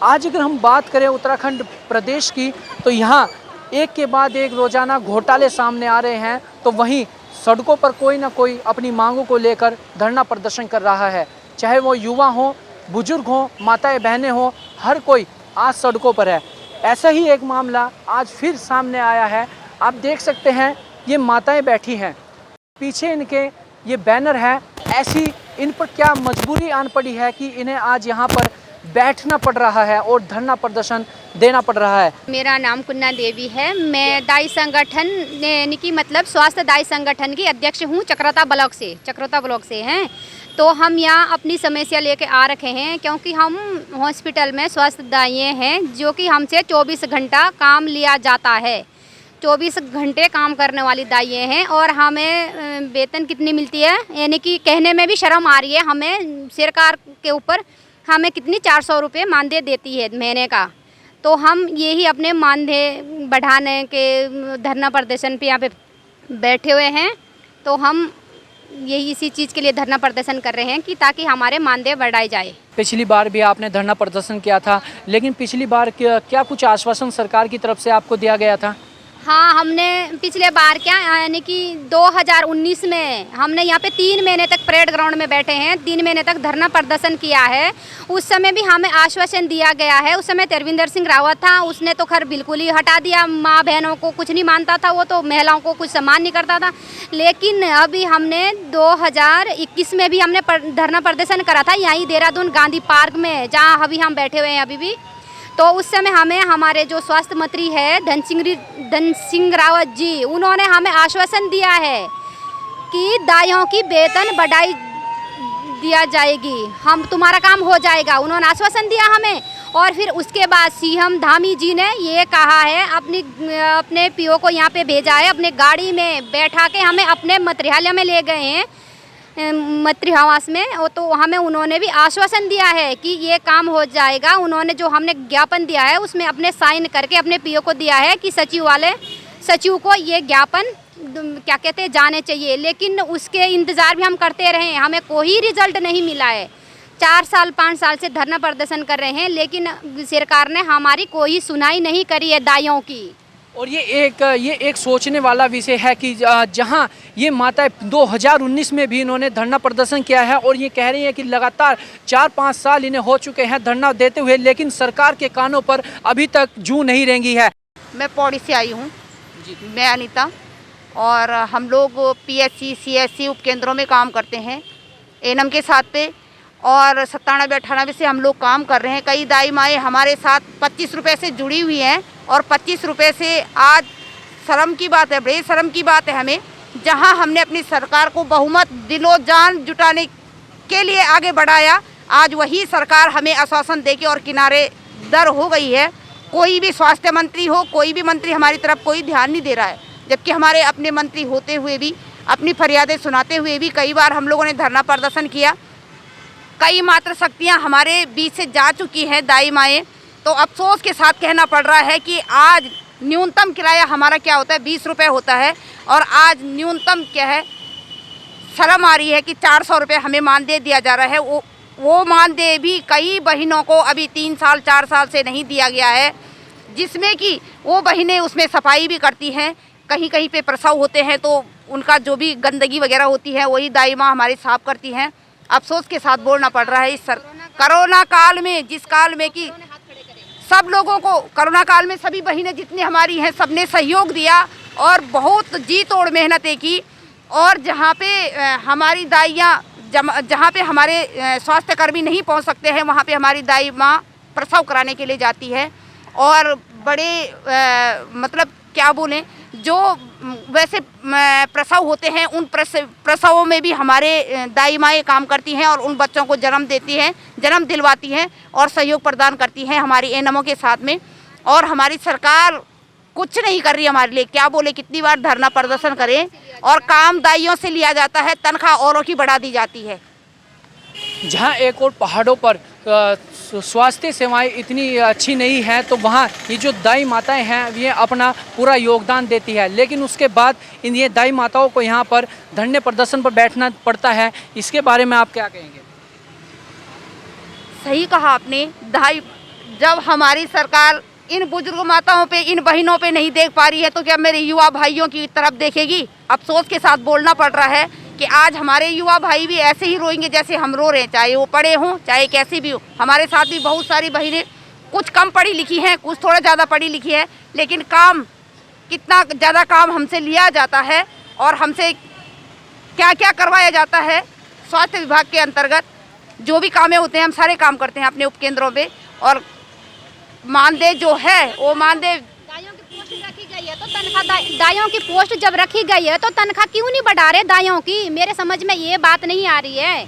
आज अगर हम बात करें उत्तराखंड प्रदेश की, तो यहाँ एक के बाद एक रोजाना घोटाले सामने आ रहे हैं, तो वहीं सड़कों पर कोई ना कोई अपनी मांगों को लेकर धरना प्रदर्शन कर रहा है। चाहे वो युवा हो, बुजुर्ग हो, माताएं बहनें हो, हर कोई आज सड़कों पर है। ऐसा ही एक मामला आज फिर सामने आया है। आप देख सकते हैं ये माताएं बैठी हैं, पीछे इनके ये बैनर है। ऐसी इन पर क्या मजबूरी आन पड़ी है कि इन्हें आज यहाँ पर बैठना पड़ रहा है और धरना प्रदर्शन देना पड़ रहा है। मेरा नाम कुन्ना देवी है। मैं दाई संगठन यानी कि मतलब स्वास्थ्य दाई संगठन की अध्यक्ष हूँ, चक्रोता ब्लॉक से हैं। तो हम यहाँ अपनी समस्या लेके आ रखे हैं, क्योंकि हम हॉस्पिटल में स्वास्थ्य दाई हैं, जो कि हमसे 24 घंटा काम लिया जाता है। 24 घंटे काम करने वाली दाइयाँ हैं और हमें वेतन कितनी मिलती है, यानी कि कहने में भी शर्म आ रही है। हमें सरकार के ऊपर हमें कितनी 400 रुपये मानदेय देती है महीने का। तो हम यही अपने मानदेय बढ़ाने के धरना प्रदर्शन पे यहाँ पे बैठे हुए हैं। तो हम यही इसी चीज़ के लिए धरना प्रदर्शन कर रहे हैं कि ताकि हमारे मानदेय बढ़ाए जाए। पिछली बार भी आपने धरना प्रदर्शन किया था, लेकिन पिछली बार क्या कुछ आश्वासन सरकार की तरफ से आपको दिया गया था? हाँ, हमने पिछले बार क्या यानी कि 2019 में हमने यहाँ पे 3 महीने तक परेड ग्राउंड में बैठे हैं, 3 महीने तक धरना प्रदर्शन किया है। उस समय भी हमें आश्वासन दिया गया है। उस समय त्रिवेंद्र सिंह रावत था, उसने तो खैर बिल्कुल ही हटा दिया। माँ बहनों को कुछ नहीं मानता था, वो तो महिलाओं को कुछ सम्मान नहीं करता था। लेकिन अभी हमने 2021 में भी हमने धरना प्रदर्शन करा था, यहीं देहरादून गांधी पार्क में, जहाँ अभी हम बैठे हुए हैं अभी भी। तो उस समय हमें हमारे जो स्वास्थ्य मंत्री है धन सिंह रावत जी, उन्होंने हमें आश्वासन दिया है कि दाइयों की वेतन बढ़ाई दिया जाएगी, हम तुम्हारा काम हो जाएगा। उन्होंने आश्वासन दिया हमें। और फिर उसके बाद सीएम धामी जी ने ये कहा है, अपने पीओ को यहाँ पे भेजा है, अपने गाड़ी में बैठा के हमें अपने मंत्रालय में ले गए हैं, मंत्री आवास में। तो हमें उन्होंने भी आश्वासन दिया है कि ये काम हो जाएगा। उन्होंने जो हमने ज्ञापन दिया है उसमें अपने साइन करके अपने पीओ को दिया है कि सचिव को ये ज्ञापन क्या कहते हैं जाने चाहिए। लेकिन उसके इंतज़ार भी हम करते रहे, हमें कोई रिजल्ट नहीं मिला है। 4 साल 5 साल से धरना प्रदर्शन कर रहे हैं, लेकिन सरकार ने हमारी कोई सुनाई नहीं करी है दाइयों की। और ये एक सोचने वाला विषय है कि जहां ये माताएं 2019 में भी इन्होंने धरना प्रदर्शन किया है और ये कह रही हैं कि लगातार 4-5 साल इन्हें हो चुके हैं धरना देते हुए, लेकिन सरकार के कानों पर अभी तक जूं नहीं रेंगी है। मैं पौड़ी से आई हूँ, मैं अनीता, और हम लोग पीएचसी सीएचसी उपकेंद्रों में काम करते हैं एनएम के साथ पे, और 97-98 से हम लोग काम कर रहे हैं। कई दाई माएँ हमारे साथ 25 रुपये से जुड़ी हुई हैं, और 25 रुपये से आज शर्म की बात है, बड़ी शर्म की बात है हमें, जहां हमने अपनी सरकार को बहुमत दिलो जान जुटाने के लिए आगे बढ़ाया, आज वही सरकार हमें आश्वासन देके और किनारे दर हो गई है। कोई भी स्वास्थ्य मंत्री हो, कोई भी मंत्री हमारी तरफ कोई ध्यान नहीं दे रहा है, जबकि हमारे अपने मंत्री होते हुए भी, अपनी फरियादें सुनाते हुए भी कई बार हम लोगों ने धरना प्रदर्शन किया। कई मात्र शक्तियाँ हमारे बीच से जा चुकी हैं दाई माएँ। तो अफसोस के साथ कहना पड़ रहा है कि आज न्यूनतम किराया हमारा क्या होता है, 20 रुपये होता है, और आज न्यूनतम क्या है, शर्म आ रही है कि 400 रुपये हमें मानदेय दिया जा रहा है। वो मानदेय भी कई बहनों को अभी 3 साल 4 साल से नहीं दिया गया है, जिसमें कि वो बहनें उसमें सफाई भी करती हैं। कहीं कहीं पे प्रसव होते हैं तो उनका जो भी गंदगी वगैरह होती है वही दाई माँ हमारी साफ करती हैं। अफसोस के साथ बोलना पड़ रहा है इस कोरोना काल में, जिस काल में कि सब लोगों को, कोरोना काल में सभी बहनें जितनी हमारी हैं सबने सहयोग दिया और बहुत जी तोड़ मेहनतें की। और जहाँ पे हमारी दाइयाँ, जहाँ पे हमारे स्वास्थ्य कर्मी नहीं पहुँच सकते हैं, वहाँ पे हमारी दाई माँ प्रसव कराने के लिए जाती है। और बड़े मतलब क्या बोलें, जो वैसे प्रसव होते हैं उन प्रसवों में भी हमारे दाई माएँ काम करती हैं और उन बच्चों को जन्म देती हैं, जन्म दिलवाती हैं और सहयोग प्रदान करती हैं हमारी एनएमओ के साथ में। और हमारी सरकार कुछ नहीं कर रही हमारे लिए। क्या बोले, कितनी बार धरना प्रदर्शन करें, और काम दाइयों से लिया जाता है, तनख्वाह औरों की बढ़ा दी जाती है। जहाँ एक और पहाड़ों पर स्वास्थ्य सेवाएं इतनी अच्छी नहीं हैं, तो वहाँ ये जो दाई माताएं हैं ये अपना पूरा योगदान देती है, लेकिन उसके बाद इन ये दाई माताओं को यहाँ पर धरने प्रदर्शन पर बैठना पड़ता है। इसके बारे में आप क्या कहेंगे? सही कहा आपने, जब हमारी सरकार इन बुजुर्ग माताओं पे, इन बहनों पे नहीं देख पा रही है तो क्या मेरे युवा भाइयों की तरफ देखेगी? अफसोस के साथ बोलना पड़ रहा है कि आज हमारे युवा भाई भी ऐसे ही रोएंगे जैसे हम रो रहे हैं, चाहे वो पढ़े हों चाहे कैसे भी हो। हमारे साथ भी बहुत सारी बहनें, कुछ कम पढ़ी लिखी हैं, कुछ थोड़ा ज़्यादा पढ़ी लिखी है, लेकिन काम कितना ज़्यादा काम हमसे लिया जाता है और हमसे क्या क्या करवाया जाता है। स्वास्थ्य विभाग के अंतर्गत जो भी कामें होते हैं हम सारे काम करते हैं अपने उपकेंद्रों पे, और मानदेय जो है वो मानदेय दाइयों की पोस्ट रखी गई है तो तनख्वाह, दाइयों की पोस्ट जब रखी गई है तो तनख्वाह क्यों नहीं बढ़ा रहे दाइयों की? मेरे समझ में ये बात नहीं आ रही है।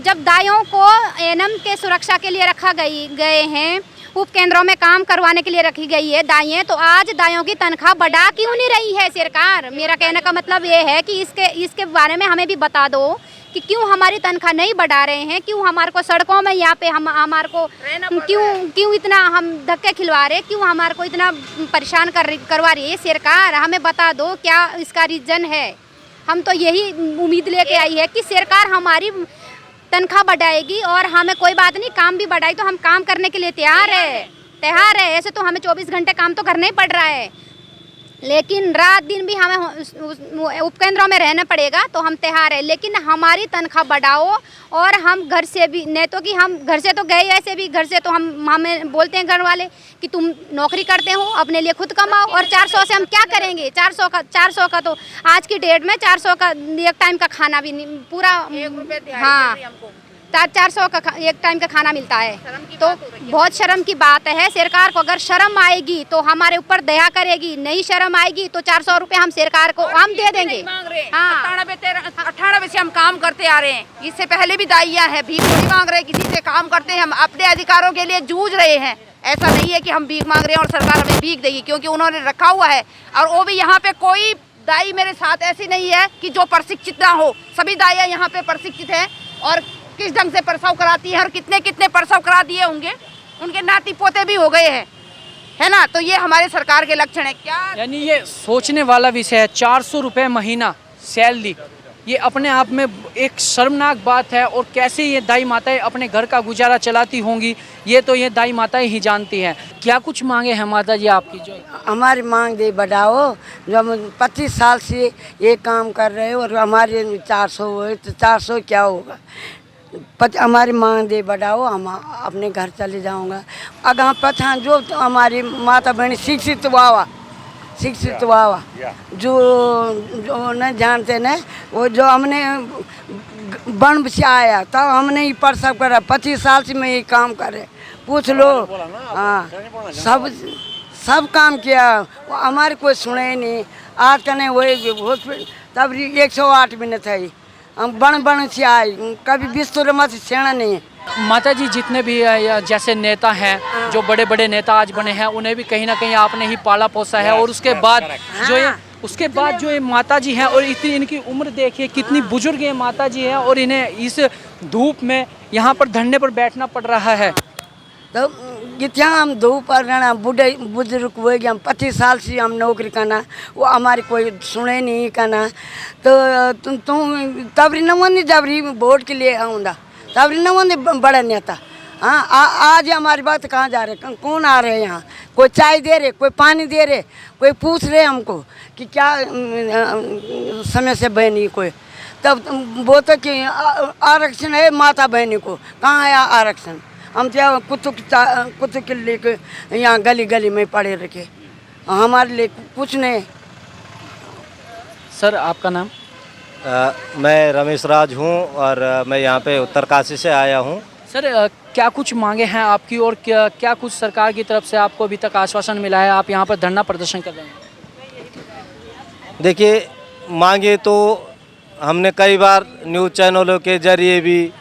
जब दाइयों को एनएम के सुरक्षा के लिए रखा गए हैं, उपकेंद्रों में काम करवाने के लिए रखी गई है दाइयाँ, तो आज दाइयों की तनख्वाह बढ़ा क्यों नहीं रही है सरकार? मेरा कहने का मतलब ये है कि इसके बारे में हमें भी बता दो कि क्यों हमारी तनख्वाह नहीं बढ़ा रहे हैं, क्यों हमारे को सड़कों में यहाँ पे हमारे को क्यों इतना हम धक्के खिलवा रहे, क्यों हमारे को इतना परेशान करवा रही है सरकार? हमें बता दो क्या इसका रीज़न है। हम तो यही उम्मीद लेके आई है कि सरकार हमारी तनख्वाह बढ़ाएगी और हमें कोई बात नहीं, काम भी बढ़ाई तो हम काम करने के लिए तैयार है। ऐसे तो हमें 24 घंटे काम तो करना ही पड़ रहा है, लेकिन रात दिन भी हमें उपकेंद्रों में रहना पड़ेगा तो हम तैयार है, लेकिन हमारी तनख्वाह बढ़ाओ। और हम घर से भी, नहीं तो कि हम घर से तो गए, ऐसे भी घर से तो हमें बोलते हैं घर वाले कि तुम नौकरी करते हो, अपने लिए खुद कमाओ, और 400 से हम क्या करेंगे? 400 का तो आज की डेट में 400 का एक टाइम का खाना भी नहीं पूरा, हाँ 400 का एक टाइम का खाना मिलता है। तो बहुत शर्म की बात है। सरकार को अगर शर्म आएगी तो हमारे ऊपर दया करेगी, नहीं शर्म आएगी तो 400 रुपये हम सरकार को हम दे देंगे। हाँ 98 से हम काम करते आ रहे हैं, इससे पहले भी दाइयाँ हैं, भीख नहीं मांग रहे, किसी से काम करते हैं, हम अपने अधिकारों के लिए जूझ रहे हैं। ऐसा नहीं है कि हम भीख मांग रहे हैं और सरकार हमें भीख देगी, क्योंकि उन्होंने रखा हुआ है। और वो भी यहाँ पे कोई दाई मेरे साथ ऐसी नहीं है कि जो प्रशिक्षित ना हो, सभी दाइयाँ यहाँ पे प्रशिक्षित हैं और किस ढंग से प्रसव कराती है और कितने कितने प्रसव करा दिए होंगे, उनके नाती पोते भी हो गए हैं, है ना। तो ये हमारे सरकार के लक्षण है क्या, यानी ये सोचने वाला विषय है। 400 रुपये महीना सैलरी, ये अपने आप में एक शर्मनाक बात है। और कैसे ये दाई माताएं अपने घर का गुजारा चलाती होंगी, ये तो ये दाई माताएं ही जानती हैं। क्या कुछ मांगे हैं माता जी आपकी? जो हमारी मांग दे बढ़ाओ, जो हम 25 साल से ये काम कर रहे हो और हमारे 400 हो तो 400 क्या होगा? हमारी मांग दे बढ़ाओ, हम अपने घर चले जाऊंगा। अगर पछान जो तो हमारी माता बहनी शिक्षित हुआ जो न जानते न, वो जो हमने बन से आया तब हमने ही प्रसव करा। 25 साल से मैं ये काम कर रहे, पूछ लो। हाँ सब काम किया, हमारे कोई सुने नहीं। आज कने वही हॉस्पिटल तब 108 में था, हम बन से आए, कभी बिस्तर में से सेना नहीं है। माता जी जितने भी जैसे नेता हैं, जो बड़े बड़े नेता आज बने हैं, उन्हें भी कहीं ना कहीं आपने ही पाला पोसा है। और उसके बाद जो ये माता जी हैं, और इतनी इनकी उम्र देखिए कितनी बुजुर्ग ये माता जी हैं, और इन्हें इस धूप में यहाँ पर धरने पर बैठना पड़ रहा है। तो कितना हम धूप पर रहना, बूढ़े बुजुर्ग हो गए, हम 25 साल से हम नौकरी करना, वो हमारी कोई सुने नहीं करना। तो तुम तबरी न जबरी वोट के लिए आऊँगा, तबरी न बड़ा नेता। हाँ आज हमारी बात कहाँ जा रहे, कौन आ रहे हैं यहाँ? कोई चाय दे रहे, कोई पानी दे रहे, कोई पूछ रहे हमको कि क्या समय से बहनी कोई। तब वो कि आरक्षण है माता बहनी को, कहाँ है आरक्षण? हम तो कुत्तों के लेके यहाँ गली गली में पड़े रखे, हमारे लिए कुछ नहीं। सर आपका नाम? मैं रमेश राज हूँ और मैं यहाँ पे उत्तरकाशी से आया हूँ। सर क्या कुछ मांगे हैं आपकी, और क्या कुछ सरकार की तरफ से आपको अभी तक आश्वासन मिला है? आप यहाँ पर धरना प्रदर्शन कर रहे हैं। देखिए, मांगे तो हमने कई बार न्यूज़ चैनलों के जरिए भी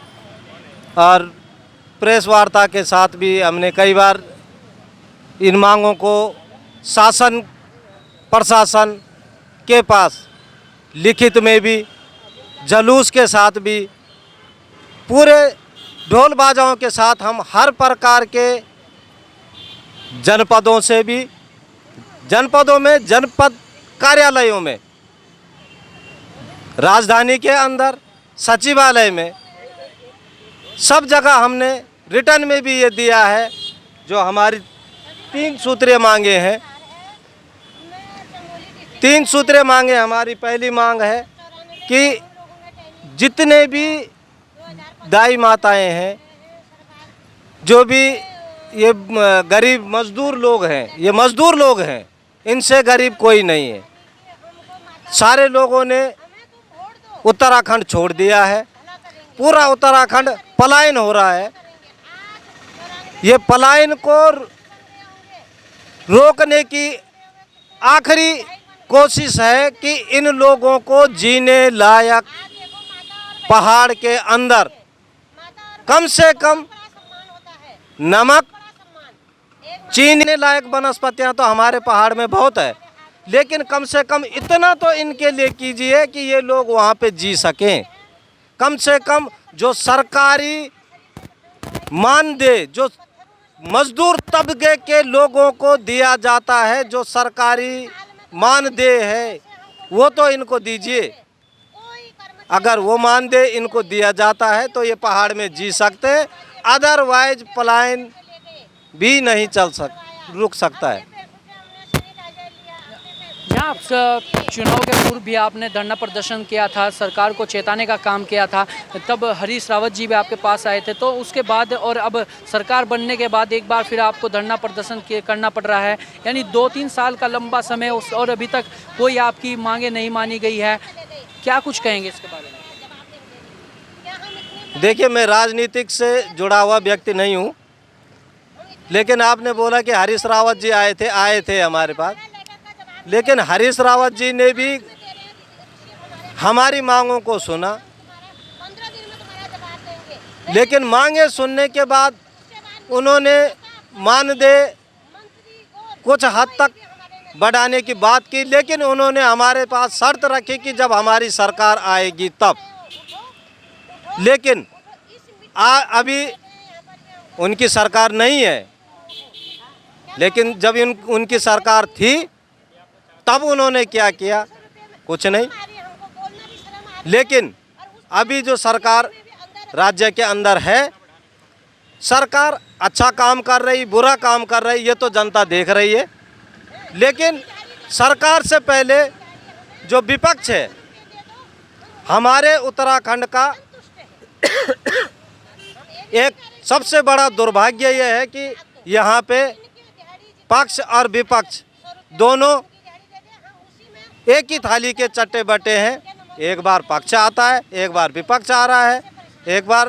और प्रेस वार्ता के साथ भी हमने कई बार इन मांगों को शासन प्रशासन के पास लिखित में भी, जुलूस के साथ भी, पूरे ढोल बाजाओं के साथ हम हर प्रकार के जनपदों से भी, जनपदों में, जनपद कार्यालयों में, राजधानी के अंदर, सचिवालय में, सब जगह हमने रिटर्न में भी ये दिया है जो हमारी 3 सूत्रें मांगे हैं, 3 सूत्रें मांगे। हमारी पहली मांग है कि जितने भी दाई माताएं हैं, जो भी ये गरीब मजदूर लोग हैं, ये मजदूर लोग हैं, इनसे गरीब कोई नहीं है। सारे लोगों ने उत्तराखंड छोड़ दिया है, पूरा उत्तराखंड पलायन हो रहा है। ये पलायन को रोकने की आखिरी कोशिश है कि इन लोगों को जीने लायक पहाड़ के अंदर कम से कम नमक, चीनी लायक वनस्पतियां तो हमारे पहाड़ में बहुत है, लेकिन कम से कम इतना तो इनके लिए कीजिए कि ये लोग वहाँ पे जी सकें। कम से कम जो सरकारी मानदेय जो मजदूर तबके के लोगों को दिया जाता है, जो सरकारी मानदेय है, वो तो इनको दीजिए। अगर वो मानदेय इनको दिया जाता है तो ये पहाड़ में जी सकते हैं, अदरवाइज पलायन भी नहीं रुक सकता है। जहाँ चुनाव के पूर्व भी आपने धरना प्रदर्शन किया था, सरकार को चेताने का काम किया था, तब हरीश रावत जी भी आपके पास आए थे, तो उसके बाद और अब सरकार बनने के बाद एक बार फिर आपको धरना प्रदर्शन करना पड़ रहा है, यानी 2-3 साल का लंबा समय और अभी तक कोई आपकी मांगे नहीं मानी गई है। क्या कुछ कहेंगे इसके बारे में? देखिए, मैं राजनीतिक से जुड़ा हुआ व्यक्ति नहीं हूँ, लेकिन आपने बोला कि हरीश रावत जी आए थे हमारे पास, लेकिन हरीश रावत जी ने भी हमारी मांगों को सुना, लेकिन मांगे सुनने के बाद उन्होंने मानदेय कुछ हद तक बढ़ाने की बात की, लेकिन उन्होंने हमारे पास शर्त रखी कि जब हमारी सरकार आएगी तब। लेकिन अभी उनकी सरकार नहीं है, लेकिन जब उनकी सरकार थी तब उन्होंने क्या किया? कुछ नहीं। लेकिन अभी जो सरकार राज्य के अंदर है, सरकार अच्छा काम कर रही, बुरा काम कर रही, ये तो जनता देख रही है। लेकिन सरकार से पहले जो विपक्ष है, हमारे उत्तराखंड का एक सबसे बड़ा दुर्भाग्य यह है कि यहाँ पे पक्ष और विपक्ष दोनों एक ही थाली के चट्टे बटे हैं। एक बार पक्ष आता है, एक बार विपक्ष आ रहा है, एक बार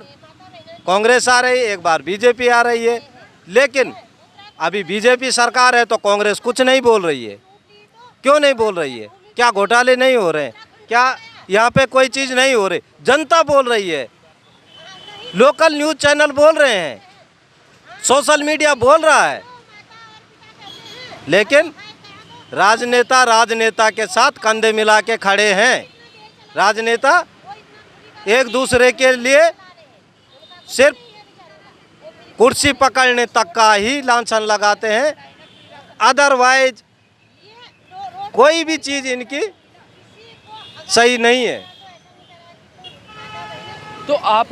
कांग्रेस आ रही है, एक बार बीजेपी आ रही है। लेकिन अभी बीजेपी सरकार है तो कांग्रेस कुछ नहीं बोल रही है। क्यों नहीं बोल रही है? क्या घोटाले नहीं हो रहे हैं? क्या यहाँ पे कोई चीज़ नहीं हो रही? जनता बोल रही है, लोकल न्यूज़ चैनल बोल रहे हैं, सोशल मीडिया बोल रहा है, लेकिन राजनेता के साथ कंधे मिला के खड़े हैं। राजनेता एक दूसरे के लिए सिर्फ कुर्सी पकड़ने तक का ही लांछन लगाते हैं, अदरवाइज कोई भी चीज़ इनकी सही नहीं है। तो आप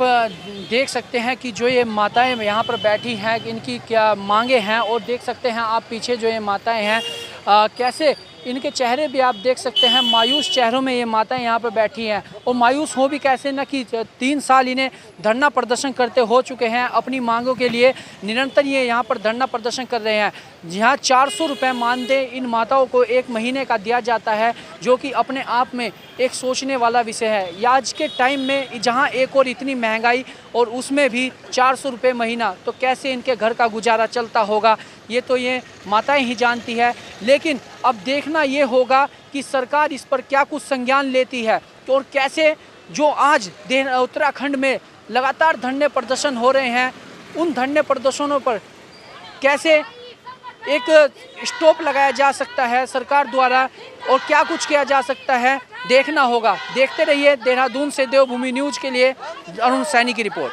देख सकते हैं कि जो ये माताएं यहाँ पर बैठी हैं, इनकी क्या मांगे हैं, और देख सकते हैं आप पीछे जो ये माताएं हैं कैसे इनके चेहरे भी आप देख सकते हैं, मायूस चेहरों में ये माताएं यहाँ पर बैठी हैं। और मायूस हो भी कैसे ना कि 3 साल इन्हें धरना प्रदर्शन करते हो चुके हैं, अपनी मांगों के लिए निरंतर ये यहाँ पर धरना प्रदर्शन कर रहे हैं। जहाँ 400 रुपये मानदेय इन माताओं को 1 महीने का दिया जाता है, जो कि अपने आप में एक सोचने वाला विषय है। आज के टाइम में जहाँ एक और इतनी महंगाई और उसमें भी 400 रुपये महीना, तो कैसे इनके घर का गुजारा चलता होगा, ये तो ये माताएं ही जानती है। लेकिन अब देखना ये होगा कि सरकार इस पर क्या कुछ संज्ञान लेती है, तो और कैसे जो आज उत्तराखंड में लगातार धरने प्रदर्शन हो रहे हैं, उन धरने प्रदर्शनों पर कैसे एक स्टॉप लगाया जा सकता है सरकार द्वारा, और क्या कुछ किया जा सकता है, देखना होगा। देखते रहिए। देहरादून से देवभूमि न्यूज़ के लिए अरुण सैनी की रिपोर्ट।